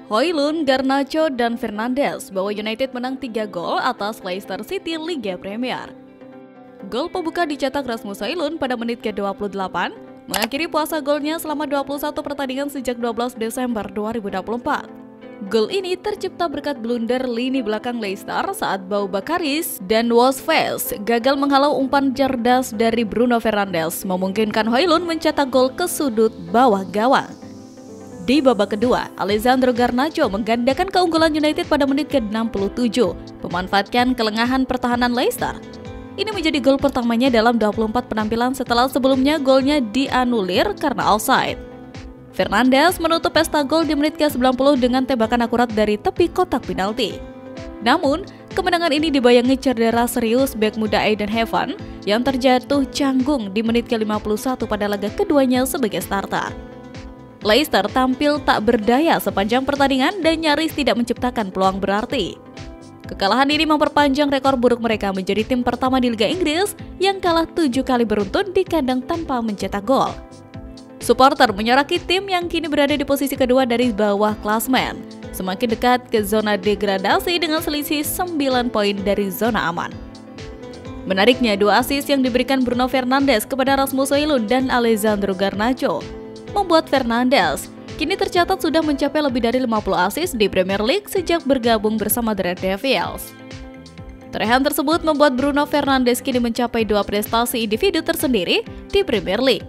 Højlund, Garnacho, dan Fernandes bawa United menang 3 gol atas Leicester City Liga Premier. Gol pembuka dicetak Rasmus Højlund pada menit ke-28, mengakhiri puasa golnya selama 21 pertandingan sejak 12 Desember 2024. Gol ini tercipta berkat blunder lini belakang Leicester saat Bau Bakaris dan Wolves gagal menghalau umpan cerdas dari Bruno Fernandes, memungkinkan Højlund mencetak gol ke sudut bawah gawang. Di babak kedua, Alessandro Garnacho menggandakan keunggulan United pada menit ke-67, memanfaatkan kelengahan pertahanan Leicester. Ini menjadi gol pertamanya dalam 24 penampilan setelah sebelumnya golnya dianulir karena offside. Fernandes menutup pesta gol di menit ke-90 dengan tembakan akurat dari tepi kotak penalti. Namun, kemenangan ini dibayangi cedera serius bek muda Aiden Heaven yang terjatuh canggung di menit ke-51 pada laga keduanya sebagai starter. Leicester tampil tak berdaya sepanjang pertandingan dan nyaris tidak menciptakan peluang berarti. Kekalahan ini memperpanjang rekor buruk mereka menjadi tim pertama di Liga Inggris yang kalah 7 kali beruntun di kandang tanpa mencetak gol. Supporter menyoraki tim yang kini berada di posisi kedua dari bawah klasmen, semakin dekat ke zona degradasi dengan selisih 9 poin dari zona aman. Menariknya, 2 assist yang diberikan Bruno Fernandes kepada Rasmus Højlund dan Alessandro Garnacho membuat Fernandes kini tercatat sudah mencapai lebih dari 50 assist di Premier League sejak bergabung bersama The Red Devils. Torehan tersebut membuat Bruno Fernandes kini mencapai 2 prestasi individu tersendiri di Premier League.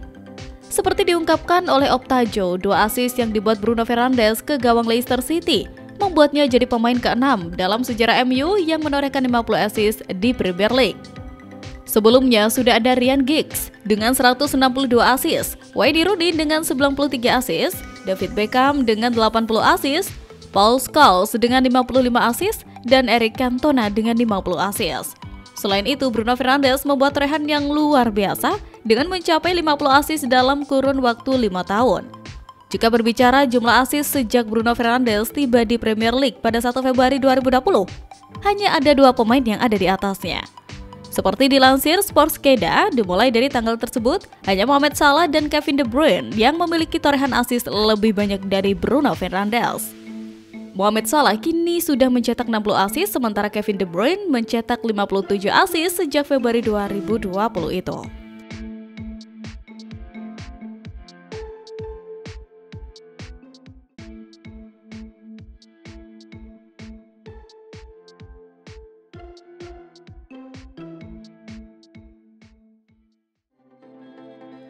Seperti diungkapkan oleh Optajo, 2 assist yang dibuat Bruno Fernandes ke gawang Leicester City membuatnya jadi pemain ke-6 dalam sejarah MU yang menorehkan 50 assist di Premier League. Sebelumnya sudah ada Ryan Giggs dengan 162 assist, Wayne Rooney dengan 93 assist, David Beckham dengan 80 assist, Paul Scholes dengan 55 assist, dan Eric Cantona dengan 50 assist. Selain itu, Bruno Fernandes membuat torehan yang luar biasa dengan mencapai 50 assist dalam kurun waktu 5 tahun. Jika berbicara jumlah assist sejak Bruno Fernandes tiba di Premier League pada 1 Februari 2020, hanya ada 2 pemain yang ada di atasnya. Seperti dilansir Sportskeda, dimulai dari tanggal tersebut, hanya Mohamed Salah dan Kevin De Bruyne yang memiliki torehan assist lebih banyak dari Bruno Fernandes. Mohamed Salah kini sudah mencetak 60 assist, sementara Kevin De Bruyne mencetak 57 assist sejak Februari 2020 itu.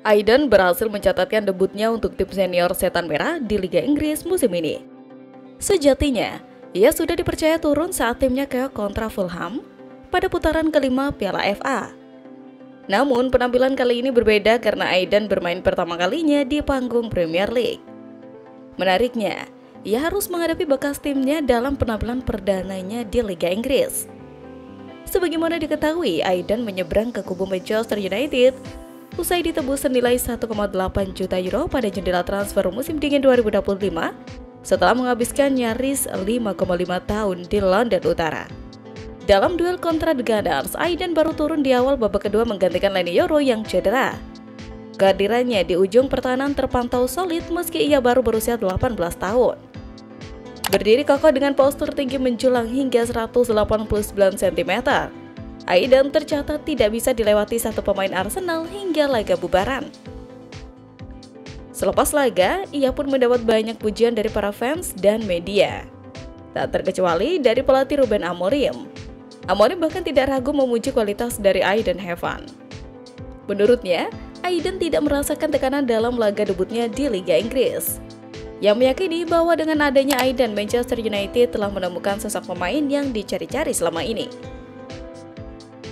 Aiden berhasil mencatatkan debutnya untuk tim senior Setan Merah di Liga Inggris musim ini. Sejatinya, ia sudah dipercaya turun saat timnya keok kontra Fulham pada putaran kelima Piala FA. Namun, penampilan kali ini berbeda karena Aiden bermain pertama kalinya di panggung Premier League. Menariknya, ia harus menghadapi bekas timnya dalam penampilan perdananya di Liga Inggris. Sebagaimana diketahui, Aiden menyeberang ke kubu Manchester United usai ditebus senilai 1,8 juta euro pada jendela transfer musim dingin 2025 setelah menghabiskan nyaris 5,5 tahun di London Utara. Dalam duel kontra The Gunners, Aiden baru turun di awal babak kedua menggantikan Leny Yoro yang cedera. Kehadirannya di ujung pertahanan terpantau solid meski ia baru berusia 18 tahun. Berdiri kokoh dengan postur tinggi menjulang hingga 189 cm, Aiden tercatat tidak bisa dilewati satu pemain Arsenal hingga laga bubaran. Selepas laga, ia pun mendapat banyak pujian dari para fans dan media. Tak terkecuali dari pelatih Ruben Amorim. Amorim bahkan tidak ragu memuji kualitas dari Aiden Heaven. Menurutnya, Aiden tidak merasakan tekanan dalam laga debutnya di Liga Inggris. Yang meyakini bahwa dengan adanya Aiden, Manchester United telah menemukan sosok pemain yang dicari-cari selama ini.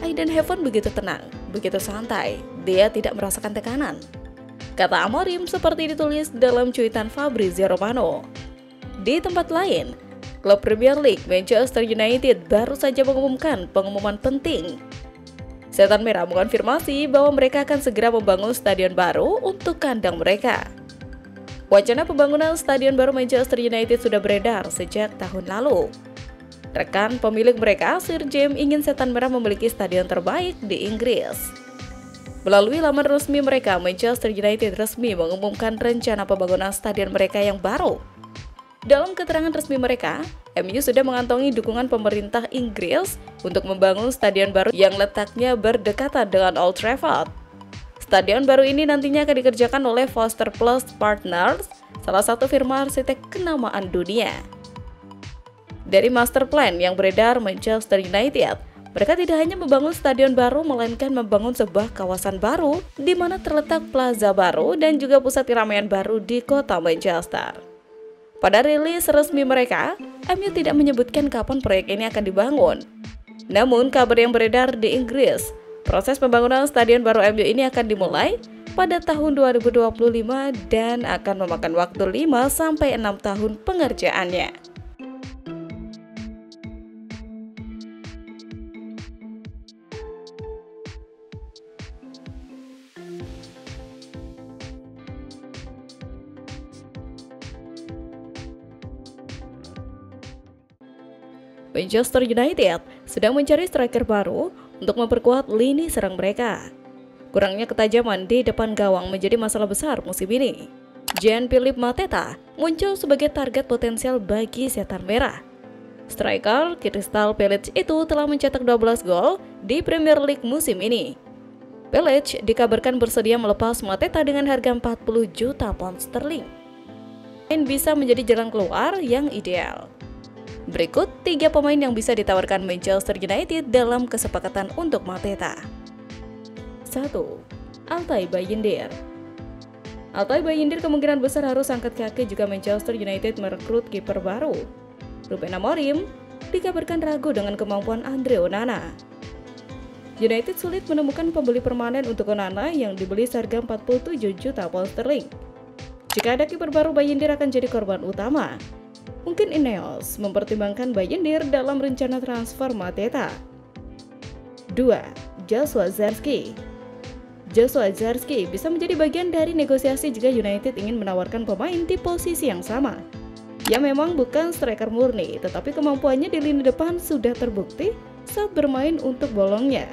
Aiden Heaven begitu tenang, begitu santai, dia tidak merasakan tekanan, kata Amorim seperti ditulis dalam cuitan Fabrizio Romano. Di tempat lain, klub Premier League Manchester United baru saja mengumumkan pengumuman penting. Setan Merah mengonfirmasi bahwa mereka akan segera membangun stadion baru untuk kandang mereka. Wacana pembangunan stadion baru Manchester United sudah beredar sejak tahun lalu. Rekan pemilik mereka, Sir James, ingin Setan Merah memiliki stadion terbaik di Inggris. Melalui laman resmi mereka, Manchester United resmi mengumumkan rencana pembangunan stadion mereka yang baru. Dalam keterangan resmi mereka, MU sudah mengantongi dukungan pemerintah Inggris untuk membangun stadion baru yang letaknya berdekatan dengan Old Trafford. Stadion baru ini nantinya akan dikerjakan oleh Foster Plus Partners, salah satu firma arsitek kenamaan dunia. Dari master plan yang beredar Manchester United, mereka tidak hanya membangun stadion baru, melainkan membangun sebuah kawasan baru di mana terletak plaza baru dan juga pusat keramaian baru di kota Manchester. Pada rilis resmi mereka, MU tidak menyebutkan kapan proyek ini akan dibangun. Namun, kabar yang beredar di Inggris, proses pembangunan stadion baru MU ini akan dimulai pada tahun 2025 dan akan memakan waktu 5-6 tahun pengerjaannya. Manchester United sedang mencari striker baru untuk memperkuat lini serang mereka. Kurangnya ketajaman di depan gawang menjadi masalah besar musim ini. Jean-Philippe Mateta muncul sebagai target potensial bagi setan merah. Striker Crystal Palace itu telah mencetak 12 gol di Premier League musim ini. Palace dikabarkan bersedia melepas Mateta dengan harga 40 juta pound sterling. Ini bisa menjadi jalan keluar yang ideal. Berikut 3 pemain yang bisa ditawarkan Manchester United dalam kesepakatan untuk Mateta. 1. Altay Bayindir. Altay Bayindir kemungkinan besar harus angkat kaki jika Manchester United merekrut kiper baru. Ruben Amorim dikabarkan ragu dengan kemampuan Andre Onana. United sulit menemukan pembeli permanen untuk Onana yang dibeli seharga 47 juta pound sterling. Jika ada kiper baru, Bayindir akan jadi korban utama. Mungkin Ineos mempertimbangkan Bayindir dalam rencana transfer Mateta. 2. Joshua Zirkzee. Joshua Zirkzee bisa menjadi bagian dari negosiasi jika United ingin menawarkan pemain di posisi yang sama. Ia memang bukan striker murni, tetapi kemampuannya di lini depan sudah terbukti saat bermain untuk Bologna.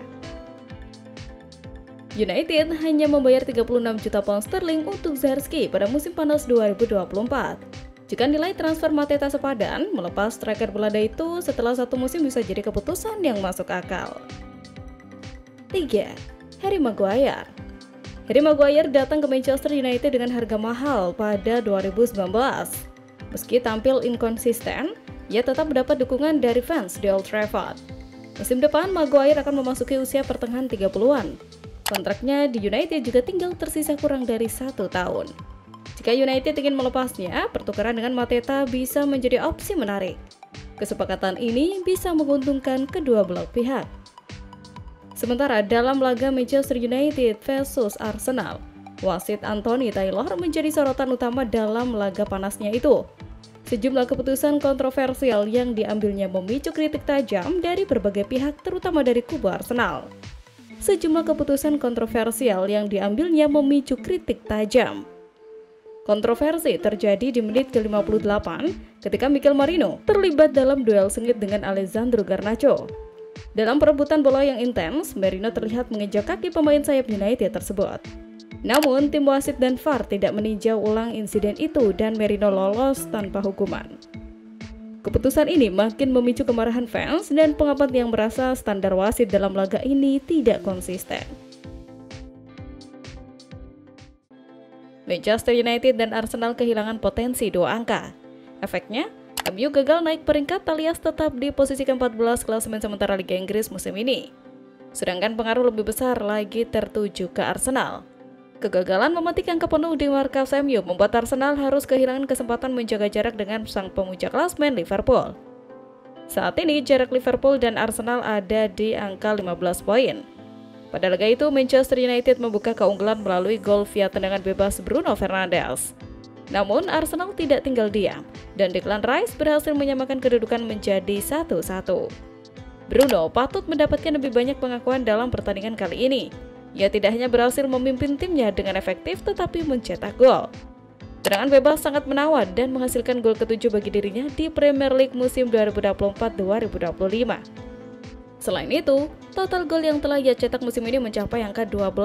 United hanya membayar 36 juta pound sterling untuk Zirkzee pada musim panas 2024. Jika nilai transfer Mateta sepadan, melepas striker Belanda itu setelah 1 musim bisa jadi keputusan yang masuk akal. 3. Harry Maguire. Harry Maguire datang ke Manchester United dengan harga mahal pada 2019. Meski tampil inkonsisten, ia tetap mendapat dukungan dari fans di Old Trafford. Musim depan, Maguire akan memasuki usia pertengahan 30-an. Kontraknya di United juga tinggal tersisa kurang dari 1 tahun. Jika United ingin melepasnya, pertukaran dengan Mateta bisa menjadi opsi menarik. Kesepakatan ini bisa menguntungkan kedua belah pihak. Sementara dalam laga Manchester United versus Arsenal, wasit Anthony Taylor menjadi sorotan utama dalam laga panasnya itu. Sejumlah keputusan kontroversial yang diambilnya memicu kritik tajam dari berbagai pihak, terutama dari kubu Arsenal. Sejumlah keputusan kontroversial yang diambilnya memicu kritik tajam. Kontroversi terjadi di menit ke-58 ketika Mikel Merino terlibat dalam duel sengit dengan Alessandro Garnacho. Dalam perebutan bola yang intens, Merino terlihat menginjak kaki pemain sayap United tersebut. Namun, tim wasit dan VAR tidak meninjau ulang insiden itu dan Merino lolos tanpa hukuman. Keputusan ini makin memicu kemarahan fans dan pengamat yang merasa standar wasit dalam laga ini tidak konsisten. Manchester United dan Arsenal kehilangan potensi 2 angka. Efeknya, MU gagal naik peringkat alias tetap di posisi ke-14 klasemen sementara Liga Inggris musim ini. Sedangkan pengaruh lebih besar lagi tertuju ke Arsenal. Kegagalan memetik angka penuh di markas MU membuat Arsenal harus kehilangan kesempatan menjaga jarak dengan sang pemuncak klasemen Liverpool. Saat ini jarak Liverpool dan Arsenal ada di angka 15 poin. Pada laga itu, Manchester United membuka keunggulan melalui gol via tendangan bebas Bruno Fernandes. Namun, Arsenal tidak tinggal diam, dan Declan Rice berhasil menyamakan kedudukan menjadi 1-1. Bruno patut mendapatkan lebih banyak pengakuan dalam pertandingan kali ini. Ia tidak hanya berhasil memimpin timnya dengan efektif, tetapi mencetak gol. Tendangan bebas sangat menawan dan menghasilkan gol ke-7 bagi dirinya di Premier League musim 2024-2025. Selain itu, total gol yang telah ia cetak musim ini mencapai angka 12.